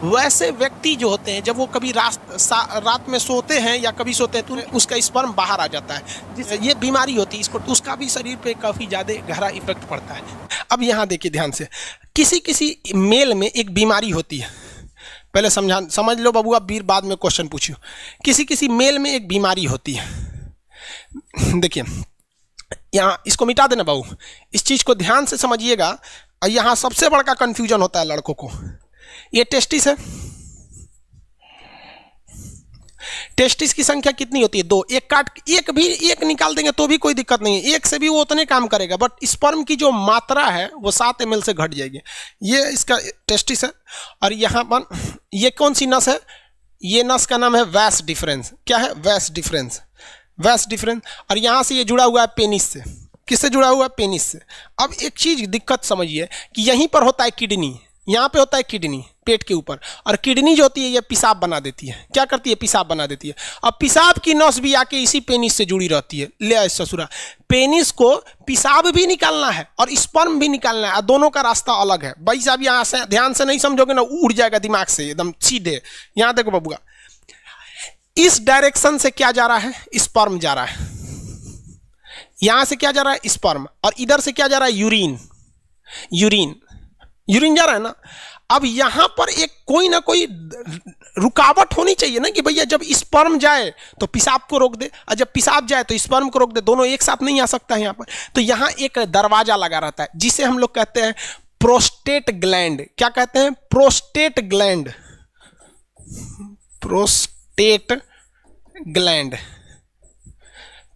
वैसे व्यक्ति जो होते हैं जब वो कभी रात में सोते हैं या कभी सोते हैं तो उसका स्पर्म बाहर आ जाता है, जिससे ये बीमारी होती है इसको, तो उसका भी शरीर पे काफ़ी ज़्यादा गहरा इफेक्ट पड़ता है। अब यहाँ देखिए ध्यान से, किसी किसी मेल में एक बीमारी होती है, पहले समझ लो बाबू, आप बाद में क्वेश्चन पूछियो। किसी किसी मेल में एक बीमारी होती है, देखिए यहाँ इसको मिटा देना बाबू, इस चीज़ को ध्यान से समझिएगा। यहाँ सबसे बड़ा कंफ्यूजन होता है लड़कों को, ये टेस्टिस है, टेस्टिस की संख्या कितनी होती है? 2। एक निकाल देंगे तो भी कोई दिक्कत नहीं है, एक से भी वो उतने काम करेगा, बट स्पर्म की जो मात्रा है वो 7 ml से घट जाएगी। ये इसका टेस्टिस है। और यहाँ पर ये कौन सी नस है? ये नस का नाम है वैस डिफरेंस। क्या है? वैस डिफरेंस, वैस डिफरेंस। और यहाँ से ये जुड़ा हुआ है पेनिस से। किससे जुड़ा हुआ है? पेनिस से। अब एक चीज़ दिक्कत समझिए कि यहीं पर होता है किडनी, यहाँ पे होता है किडनी पेट के ऊपर, और किडनी जो होती है ये पेशाब बना देती है। क्या करती है? पेशाब बना देती है। अब पेशाब की नस भी आके इसी पेनिस से जुड़ी रहती है। ले ससुरा, पेनिस को पेशाब भी निकालना है और स्पर्म भी निकालना है, दोनों का रास्ता अलग है। भाई साहब यहाँ से ध्यान से नहीं समझोगे ना, उड़ जाएगा दिमाग से एकदम सीधे। यहाँ देखो बबुआ, इस डायरेक्शन से क्या जा रहा है? स्पर्म जा रहा है। यहां से क्या जा रहा है? स्पर्म। और इधर से क्या जा रहा है? यूरिन। यूरिन जा रहा है ना। अब यहां पर एक कोई ना कोई रुकावट होनी चाहिए ना, कि भैया जब स्पर्म जाए तो पेशाब को रोक दे, और जब पेशाब जाए तो स्पर्म को रोक दे, दोनों एक साथ नहीं आ सकता है यहाँ पर। तो यहाँ एक दरवाजा लगा रहता है जिसे हम लोग कहते हैं प्रोस्टेट ग्लैंड। क्या कहते हैं? Prostate gland. Prostate gland,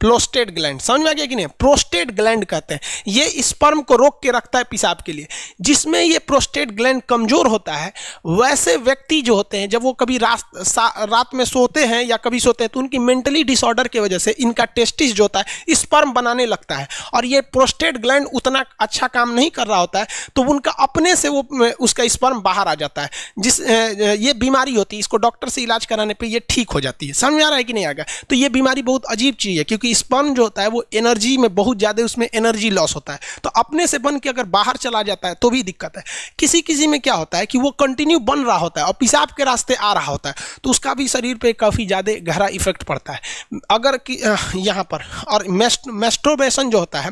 prostate gland, समझ में आ गया कि नहीं? प्रोस्टेट ग्लैंड कहते हैं, ये स्पर्म को रोक के रखता है पेशाब के लिए। जिसमें ये प्रोस्टेट ग्लैंड कमजोर होता है, वैसे व्यक्ति जो होते हैं जब वो कभी रात में सोते हैं या कभी सोते हैं तो उनकी मेंटली डिसऑर्डर की वजह से इनका टेस्टिस जो होता है स्पर्म बनाने लगता है, और ये प्रोस्टेट ग्लैंड उतना अच्छा काम नहीं कर रहा होता है, तो उनका अपने से वो उसका स्पर्म बाहर आ जाता है। ये बीमारी होती है, इसको डॉक्टर से इलाज कराने पर ये ठीक हो जाती है। समझ में आ रहा है कि नहीं आएगा? तो ये बीमारी बहुत अजीब चीज़ है, क्योंकि स्पर्म जो होता है वो एनर्जी में बहुत ज्यादा, उसमें एनर्जी लॉस होता है, तो अपने से बन के अगर बाहर चला जाता है तो भी दिक्कत है। किसी किसी में क्या होता है कि वो कंटिन्यू बन रहा होता है और पेशाब के रास्ते आ रहा होता है, तो उसका भी शरीर पे काफी ज्यादा गहरा इफेक्ट पड़ता है। अगर यहाँ पर और मेस्टरबेशन जो होता है,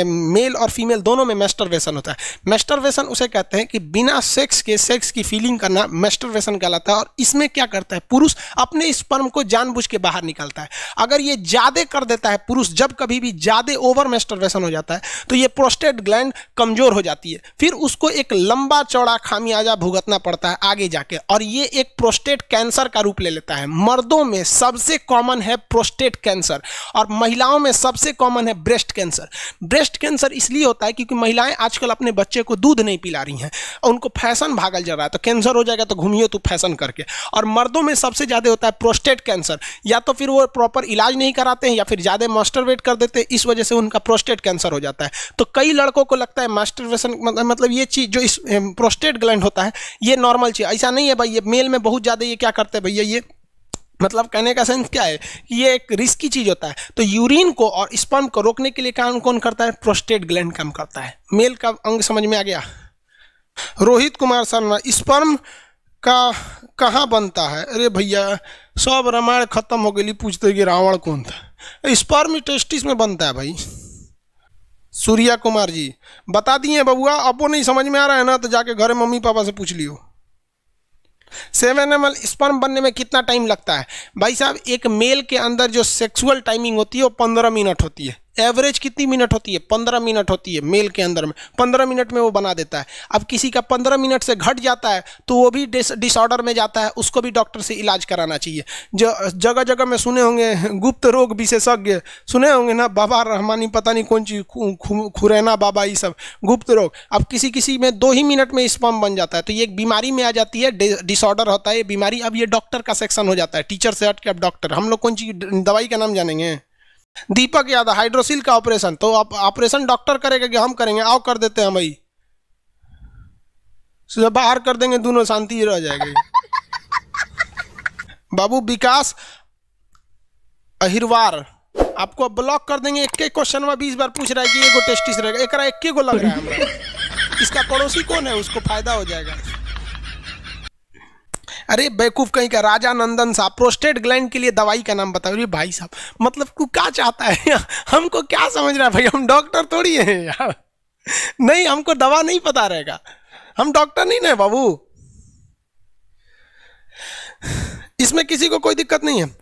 मेल और फीमेल दोनों में मेस्टरबेशन होता है। मेस्टरबेशन उसे कहते हैं कि बिना सेक्स की फीलिंग करना मेस्टरबेशन कहलाता है। और इसमें क्या करता है? पुरुष अपने स्पर्म को जानबूझ के बाहर निकालता है। अगर ये ज्यादा कर देता है पुरुष, जब कभी भी ज्यादा ओवर मेस्टरबेशन हो जाता है तो ये प्रोस्टेट ग्लैंड कमजोर हो जाती है, फिर उसको एक लंबा चौड़ा खामियाजा भुगतना पड़ता है आगे जाके, और ये एक प्रोस्टेट कैंसर का रूप ले लेता है। मर्दों में सबसे कॉमन है प्रोस्टेट कैंसर, और महिलाओं में सबसे कॉमन है ब्रेस्ट कैंसर। ब्रेस्ट कैंसर इसलिए होता है क्योंकि महिलाएं आजकल अपने बच्चे को दूध नहीं पिला रही हैं, उनको फैशन भागल जा रहा है, तो कैंसर हो जाएगा तो घूमिए तो फैशन करके। और मर्दों में सबसे ज्यादा होता है प्रोस्टेट कैंसर, या तो फिर वो प्रॉपर इलाज नहीं कराते हैं या फिर ज़्यादा मास्टरबेट कर देते हैं, इस वजह से उनका प्रोस्टेट कैंसर हो जाता है। तो कई लड़कों को लगता है मास्टरबेशन मतलब ये चीज़ जो इस प्रोस्टेट ग्लैंड होता है ये नॉर्मल चीज़, ऐसा नहीं है भाई। ये मेल में बहुत ज़्यादा ये क्या करते हैं भैया, ये मतलब कहने का सेंस क्या है कि ये एक रिस्की चीज़ होता है। तो यूरिन को और स्पर्म को रोकने के लिए काम कौन करता है? प्रोस्टेट ग्लैंड काम करता है। मेल का अंग समझ में आ गया? रोहित कुमार शर्मा, स्पर्म का कहाँ बनता है? अरे भैया सब रामायण खत्म हो गई, पूछते कि रावण कौन था? स्पर्म टेस्टिस में बनता है भाई। सूर्या कुमार जी बता दिए बबुआ, अब वो नहीं समझ में आ रहा है ना तो जाके घर मम्मी पापा से पूछ लियो। 7 ml स्पर्म बनने में कितना टाइम लगता है? भाई साहब एक मेल के अंदर जो सेक्सुअल टाइमिंग होती है वो 15 मिनट होती है। एवरेज कितनी मिनट होती है? 15 मिनट होती है मेल के अंदर में, 15 मिनट में वो बना देता है। अब किसी का 15 मिनट से घट जाता है तो वो भी डिसऑर्डर में जाता है, उसको भी डॉक्टर से इलाज कराना चाहिए। जो जगह जगह में सुने होंगे गुप्त रोग विशेषज्ञ सुने होंगे ना, बाबा रहमानी पता नहीं कौन चीज खुरैना बाबा, ये सब गुप्त रोग। अब किसी किसी में 2 ही मिनट में स्पर्म बन जाता है, तो ये एक बीमारी में आ जाती है, डिसऑर्डर होता है ये बीमारी। अब ये डॉक्टर का सेक्शन हो जाता है, टीचर से हट के अब डॉक्टर। हम लोग कौन सी दवाई का नाम जानेंगे? दीपक यादव, हाइड्रोसिल का ऑपरेशन, तो आप ऑपरेशन डॉक्टर करेगा कि हम करेंगे? आओ कर देते हैं भाई, बाहर कर देंगे, दोनों शांति रह जाएगी। बाबू विकास अहिरवार, आपको ब्लॉक कर देंगे। एक क्वेश्चन में 20 बार पूछ रहा है कि एगो टेस्टिस रहेगा, एक को लग रहा है हमरा। इसका पड़ोसी कौन है, उसको फायदा हो जाएगा। अरे बेवकूफ कहीं का, राजा नंदन साहब प्रोस्टेट ग्लैंड के लिए दवाई का नाम बताओ। अरे भाई साहब, मतलब तू क्या चाहता है? हमको क्या समझ रहा है भाई, हम डॉक्टर थोड़ी हैं यार। नहीं, हमको दवा नहीं पता रहेगा, हम डॉक्टर नहीं ना बाबू। इसमें किसी को कोई दिक्कत नहीं है।